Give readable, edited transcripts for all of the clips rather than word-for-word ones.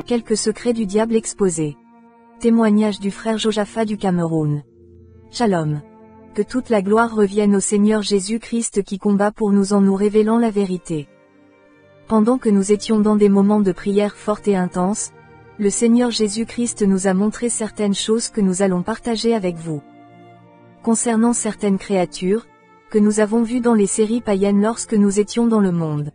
quelques secrets du diable exposés. Témoignage du frère Josaphat du Cameroun. Shalom. Que toute la gloire revienne au Seigneur Jésus-Christ qui combat pour nous en nous révélant la vérité. Pendant que nous étions dans des moments de prière fortes et intenses, le Seigneur Jésus-Christ nous a montré certaines choses que nous allons partager avec vous. Concernant certaines créatures, que nous avons vues dans les séries païennes lorsque nous étions dans le monde.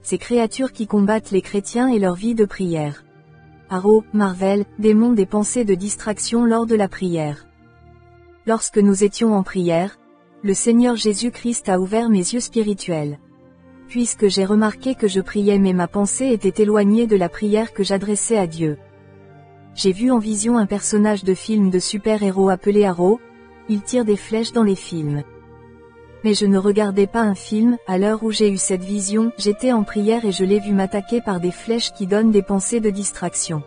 Ces créatures qui combattent les chrétiens et leur vie de prière. Arrow, Marvel, démons des pensées de distraction lors de la prière. Lorsque nous étions en prière, le Seigneur Jésus-Christ a ouvert mes yeux spirituels. Puisque j'ai remarqué que je priais mais ma pensée était éloignée de la prière que j'adressais à Dieu. J'ai vu en vision un personnage de film de super-héros appelé Arrow, il tire des flèches dans les films. Mais je ne regardais pas un film, à l'heure où j'ai eu cette vision, j'étais en prière et je l'ai vu m'attaquer par des flèches qui donnent des pensées de distraction.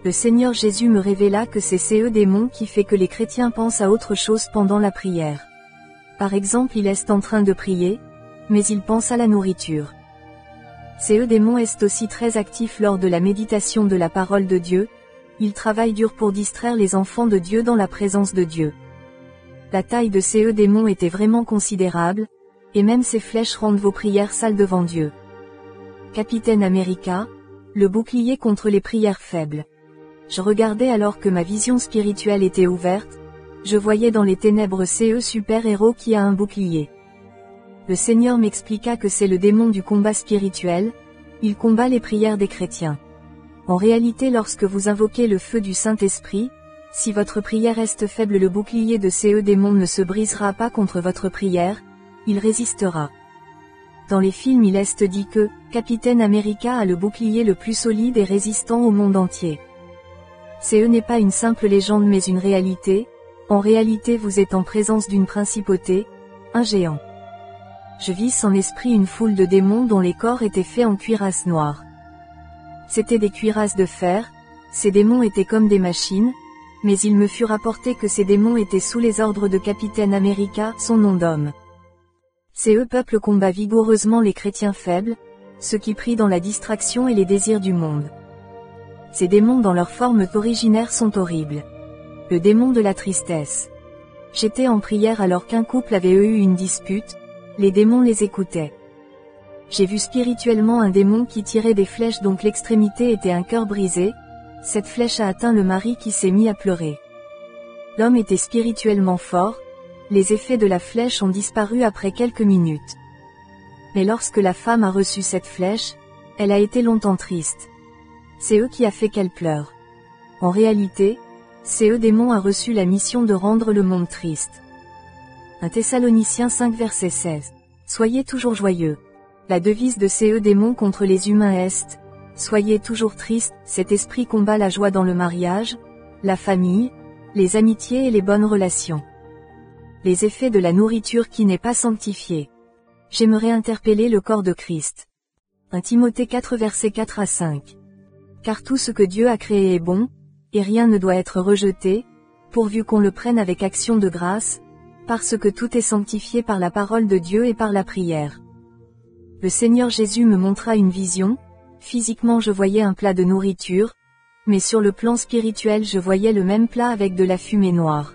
Le Seigneur Jésus me révéla que c'est ce démon qui fait que les chrétiens pensent à autre chose pendant la prière. Par exemple, il est en train de prier, mais il pense à la nourriture. Ce démon est aussi très actif lors de la méditation de la parole de Dieu, il travaille dur pour distraire les enfants de Dieu dans la présence de Dieu. La taille de ce démon était vraiment considérable, et même ces flèches rendent vos prières sales devant Dieu. Capitaine America, le bouclier contre les prières faibles. Je regardais alors que ma vision spirituelle était ouverte, je voyais dans les ténèbres ce super-héros qui a un bouclier. Le Seigneur m'expliqua que c'est le démon du combat spirituel, il combat les prières des chrétiens. En réalité, lorsque vous invoquez le feu du Saint-Esprit, si votre prière reste faible, le bouclier de ce démon ne se brisera pas contre votre prière, il résistera. Dans les films il est dit que, Capitaine America a le bouclier le plus solide et résistant au monde entier. Ce n'est pas une simple légende mais une réalité, en réalité vous êtes en présence d'une principauté, un géant. Je vis en esprit une foule de démons dont les corps étaient faits en cuirasse noire. C'étaient des cuirasses de fer, ces démons étaient comme des machines, mais il me fut rapporté que ces démons étaient sous les ordres de Capitaine America, son nom d'homme. Ce peuple combat vigoureusement les chrétiens faibles, ceux qui prient dans la distraction et les désirs du monde. Ces démons dans leur forme originaire sont horribles. Le démon de la tristesse. J'étais en prière alors qu'un couple avait eu une dispute, les démons les écoutaient. J'ai vu spirituellement un démon qui tirait des flèches dont l'extrémité était un cœur brisé, cette flèche a atteint le mari qui s'est mis à pleurer. L'homme était spirituellement fort, les effets de la flèche ont disparu après quelques minutes. Mais lorsque la femme a reçu cette flèche, elle a été longtemps triste. C'est eux qui a fait qu'elle pleure. En réalité, ce démon a reçu la mission de rendre le monde triste. 1 Thessaloniciens 5 verset 16. Soyez toujours joyeux. La devise de ce démon contre les humains est « Soyez toujours tristes », cet esprit combat la joie dans le mariage, la famille, les amitiés et les bonnes relations. Les effets de la nourriture qui n'est pas sanctifiée. J'aimerais interpeller le corps de Christ. 1 Timothée 4 versets 4 à 5. Car tout ce que Dieu a créé est bon, et rien ne doit être rejeté, pourvu qu'on le prenne avec action de grâce, parce que tout est sanctifié par la parole de Dieu et par la prière. Le Seigneur Jésus me montra une vision, physiquement je voyais un plat de nourriture, mais sur le plan spirituel je voyais le même plat avec de la fumée noire.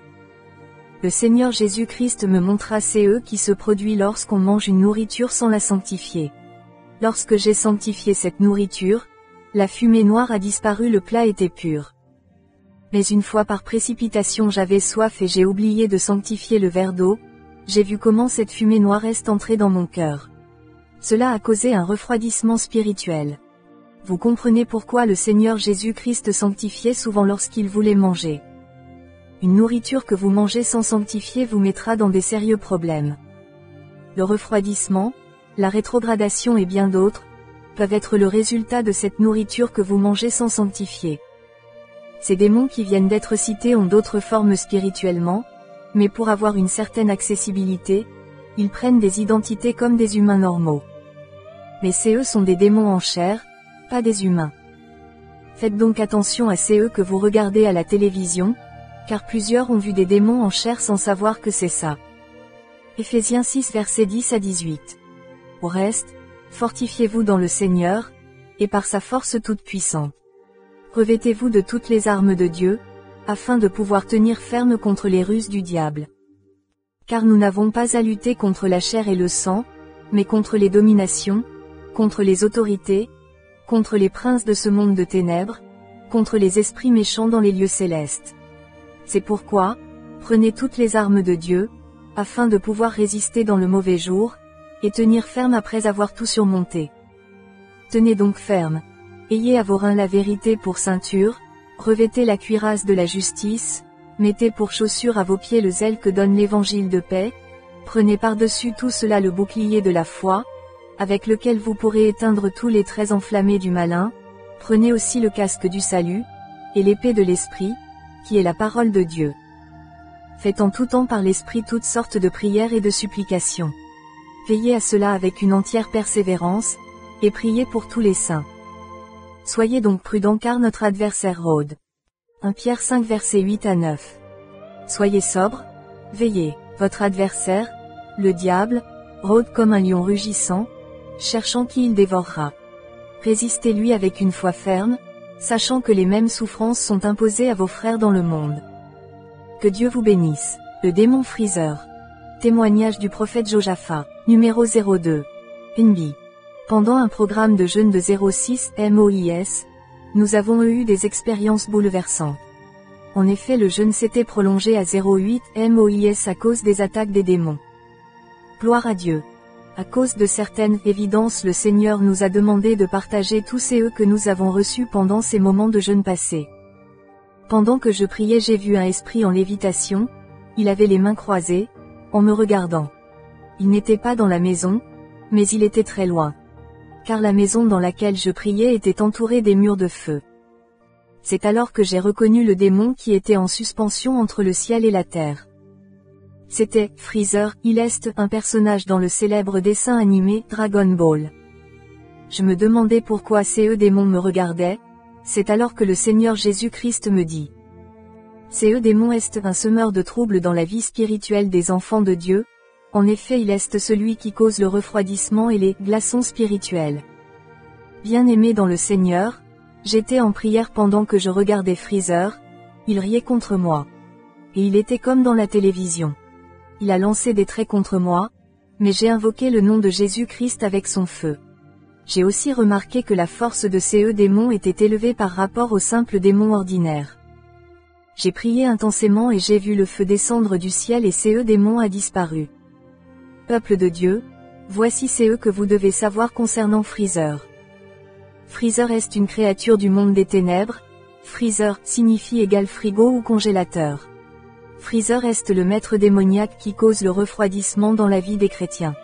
Le Seigneur Jésus-Christ me montra ce qui se produit lorsqu'on mange une nourriture sans la sanctifier. Lorsque j'ai sanctifié cette nourriture, la fumée noire a disparu, le plat était pur. Mais une fois par précipitation j'avais soif et j'ai oublié de sanctifier le verre d'eau, j'ai vu comment cette fumée noire est entrée dans mon cœur. Cela a causé un refroidissement spirituel. Vous comprenez pourquoi le Seigneur Jésus-Christ sanctifiait souvent lorsqu'il voulait manger. Une nourriture que vous mangez sans sanctifier vous mettra dans des sérieux problèmes. Le refroidissement, la rétrogradation et bien d'autres, peuvent être le résultat de cette nourriture que vous mangez sans sanctifier. Ces démons qui viennent d'être cités ont d'autres formes spirituellement, mais pour avoir une certaine accessibilité, ils prennent des identités comme des humains normaux. Mais ces sont des démons en chair, pas des humains. Faites donc attention à ces que vous regardez à la télévision, car plusieurs ont vu des démons en chair sans savoir que c'est ça. Éphésiens 6 versets 10 à 18. Au reste, fortifiez-vous dans le Seigneur, et par sa force toute puissante. Revêtez-vous de toutes les armes de Dieu, afin de pouvoir tenir ferme contre les ruses du diable. Car nous n'avons pas à lutter contre la chair et le sang, mais contre les dominations, contre les autorités, contre les princes de ce monde de ténèbres, contre les esprits méchants dans les lieux célestes. C'est pourquoi, prenez toutes les armes de Dieu, afin de pouvoir résister dans le mauvais jour, et tenir ferme après avoir tout surmonté. Tenez donc ferme, ayez à vos reins la vérité pour ceinture, revêtez la cuirasse de la justice, mettez pour chaussure à vos pieds le zèle que donne l'évangile de paix, prenez par-dessus tout cela le bouclier de la foi, avec lequel vous pourrez éteindre tous les traits enflammés du malin, prenez aussi le casque du salut, et l'épée de l'esprit, qui est la parole de Dieu. Faites en tout temps par l'esprit toutes sortes de prières et de supplications. Veillez à cela avec une entière persévérance, et priez pour tous les saints. Soyez donc prudents car notre adversaire rôde. 1 Pierre 5 versets 8 à 9. Soyez sobres, veillez, votre adversaire, le diable, rôde comme un lion rugissant, cherchant qui il dévorera. Résistez-lui avec une foi ferme, sachant que les mêmes souffrances sont imposées à vos frères dans le monde. Que Dieu vous bénisse. Le démon Freezer. Témoignage du prophète Josaphat. Numéro 02. NB. Pendant un programme de jeûne de 06 MOIS, nous avons eu des expériences bouleversantes. En effet, le jeûne s'était prolongé à 08 MOIS à cause des attaques des démons. Gloire à Dieu. À cause de certaines évidences, le Seigneur nous a demandé de partager tous ces que nous avons reçus pendant ces moments de jeûne passés. Pendant que je priais, j'ai vu un esprit en lévitation, il avait les mains croisées, en me regardant. Il n'était pas dans la maison, mais il était très loin. Car la maison dans laquelle je priais était entourée des murs de feu. C'est alors que j'ai reconnu le démon qui était en suspension entre le ciel et la terre. C'était Freezer, il est un personnage dans le célèbre dessin animé Dragon Ball. Je me demandais pourquoi ces démons me regardaient, c'est alors que le Seigneur Jésus-Christ me dit. Ces démons est un semeur de troubles dans la vie spirituelle des enfants de Dieu, en effet il est celui qui cause le refroidissement et les glaçons spirituels. Bien-aimé dans le Seigneur, j'étais en prière pendant que je regardais Freezer, il riait contre moi. Et il était comme dans la télévision. Il a lancé des traits contre moi, mais j'ai invoqué le nom de Jésus-Christ avec son feu. J'ai aussi remarqué que la force de ces démons était élevée par rapport aux simples démons ordinaires. J'ai prié intensément et j'ai vu le feu descendre du ciel et ces démons a disparu. Peuple de Dieu, voici ce que vous devez savoir concernant Freezer. Freezer est une créature du monde des ténèbres, Freezer signifie égal frigo ou congélateur. Freezer est le maître démoniaque qui cause le refroidissement dans la vie des chrétiens.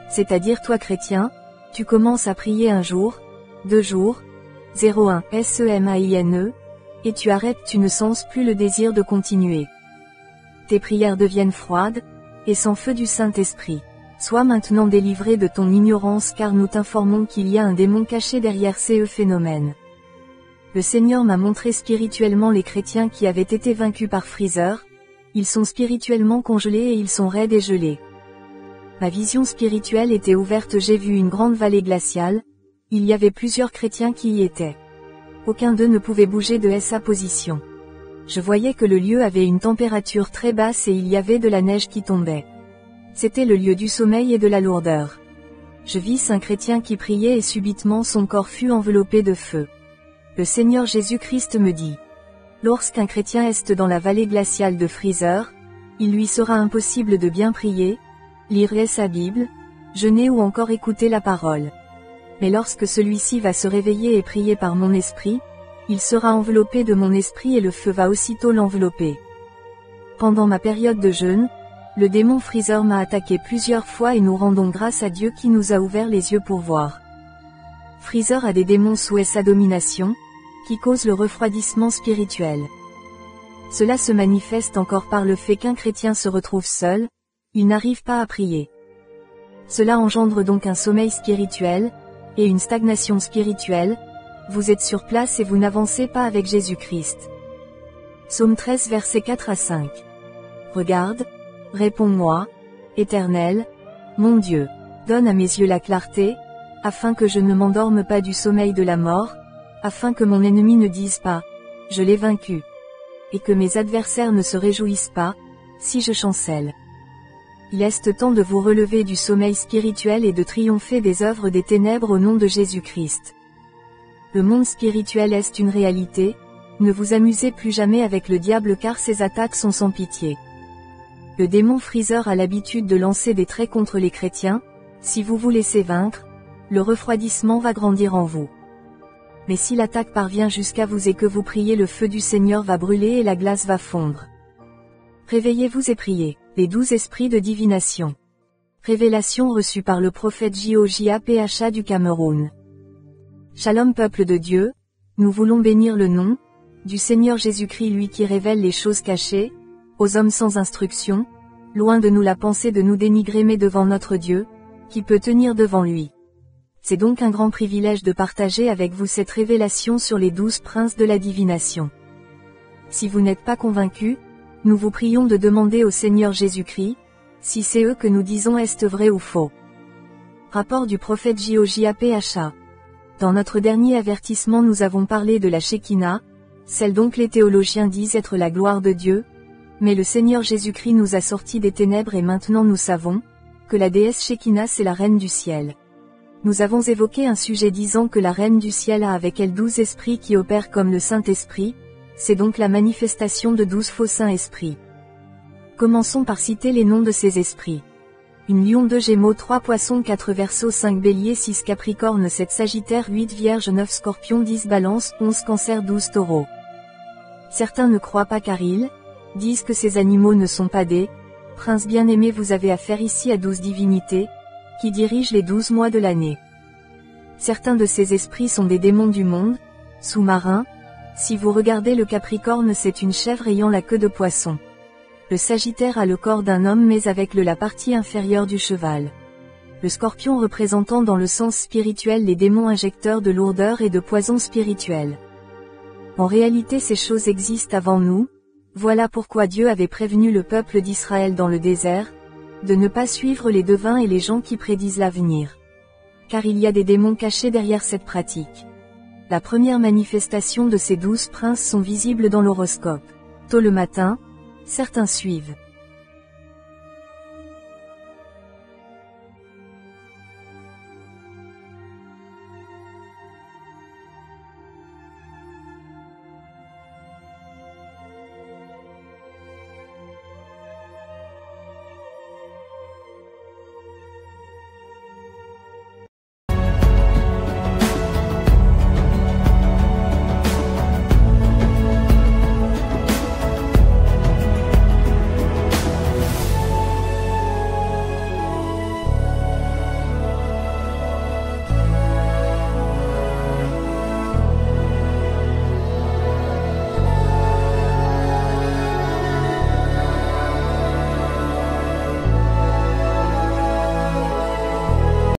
C'est-à-dire toi chrétien, tu commences à prier un jour, 2 jours, 01 SEMAINE, et tu arrêtes, tu ne sens plus le désir de continuer. Tes prières deviennent froides, et sans feu du Saint-Esprit. Sois maintenant délivré de ton ignorance car nous t'informons qu'il y a un démon caché derrière ces phénomènes. Le Seigneur m'a montré spirituellement les chrétiens qui avaient été vaincus par Freezer, ils sont spirituellement congelés et ils sont raides et gelés. Ma vision spirituelle était ouverte, j'ai vu une grande vallée glaciale, il y avait plusieurs chrétiens qui y étaient. Aucun d'eux ne pouvait bouger de sa position. Je voyais que le lieu avait une température très basse et il y avait de la neige qui tombait. C'était le lieu du sommeil et de la lourdeur. Je vis un chrétien qui priait et subitement son corps fut enveloppé de feu. Le Seigneur Jésus-Christ me dit. Lorsqu'un chrétien est dans la vallée glaciale de Freezer, il lui sera impossible de bien prier, lire sa Bible, jeûner ou encore écouter la parole. Mais lorsque celui-ci va se réveiller et prier par mon esprit, il sera enveloppé de mon esprit et le feu va aussitôt l'envelopper. Pendant ma période de jeûne, le démon Freezer m'a attaqué plusieurs fois et nous rendons grâce à Dieu qui nous a ouvert les yeux pour voir. Freezer a des démons sous sa domination, qui causent le refroidissement spirituel. Cela se manifeste encore par le fait qu'un chrétien se retrouve seul, il n'arrive pas à prier. Cela engendre donc un sommeil spirituel, et une stagnation spirituelle, vous êtes sur place et vous n'avancez pas avec Jésus-Christ. Psaume 13 versets 4 à 5. Regarde, réponds-moi, Éternel, mon Dieu, donne à mes yeux la clarté, afin que je ne m'endorme pas du sommeil de la mort, afin que mon ennemi ne dise pas, je l'ai vaincu, et que mes adversaires ne se réjouissent pas, si je chancelle. Il est temps de vous relever du sommeil spirituel et de triompher des œuvres des ténèbres au nom de Jésus-Christ. Le monde spirituel est une réalité, ne vous amusez plus jamais avec le diable car ses attaques sont sans pitié. Le démon Freezer a l'habitude de lancer des traits contre les chrétiens, si vous vous laissez vaincre, le refroidissement va grandir en vous. Mais si l'attaque parvient jusqu'à vous et que vous priez, le feu du Seigneur va brûler et la glace va fondre. Réveillez-vous et priez, les 12 esprits de divination. Révélation reçue par le prophète Jojapha du Cameroun. Shalom peuple de Dieu, nous voulons bénir le nom du Seigneur Jésus-Christ, lui qui révèle les choses cachées aux hommes sans instruction, loin de nous la pensée de nous dénigrer, mais devant notre Dieu, qui peut tenir devant lui. C'est donc un grand privilège de partager avec vous cette révélation sur les 12 princes de la divination. Si vous n'êtes pas convaincus, nous vous prions de demander au Seigneur Jésus-Christ, si c'est eux que nous disons est vrai ou faux. Rapport du prophète Jojapha. Dans notre dernier avertissement nous avons parlé de la Shekinah, celle dont les théologiens disent être la gloire de Dieu, mais le Seigneur Jésus-Christ nous a sortis des ténèbres et maintenant nous savons, que la déesse Shekinah c'est la reine du ciel. Nous avons évoqué un sujet disant que la reine du ciel a avec elle 12 esprits qui opèrent comme le Saint-Esprit, c'est donc la manifestation de 12 faux Saints-Esprits. Commençons par citer les noms de ces esprits. Une Lion, 2 Gémeaux, 3 Poissons, 4 Verseaux, 5 Bélier, 6 Capricorne, 7 Sagittaire, 8 Vierge, 9 Scorpion, 10 Balance, 11 Cancer, 12 Taureau. Certains ne croient pas car ils disent que ces animaux ne sont pas des princes bien-aimés. Vous avez affaire ici à 12 divinités, qui dirigent les 12 mois de l'année. Certains de ces esprits sont des démons du monde, sous-marins. Si vous regardez le Capricorne, c'est une chèvre ayant la queue de poisson. Le Sagittaire a le corps d'un homme mais avec la partie inférieure du cheval. Le Scorpion représentant dans le sens spirituel les démons injecteurs de lourdeur et de poison spirituel. En réalité ces choses existent avant nous, voilà pourquoi Dieu avait prévenu le peuple d'Israël dans le désert, de ne pas suivre les devins et les gens qui prédisent l'avenir. Car il y a des démons cachés derrière cette pratique. La première manifestation de ces 12 princes sont visibles dans l'horoscope. Tôt le matin, certains suivent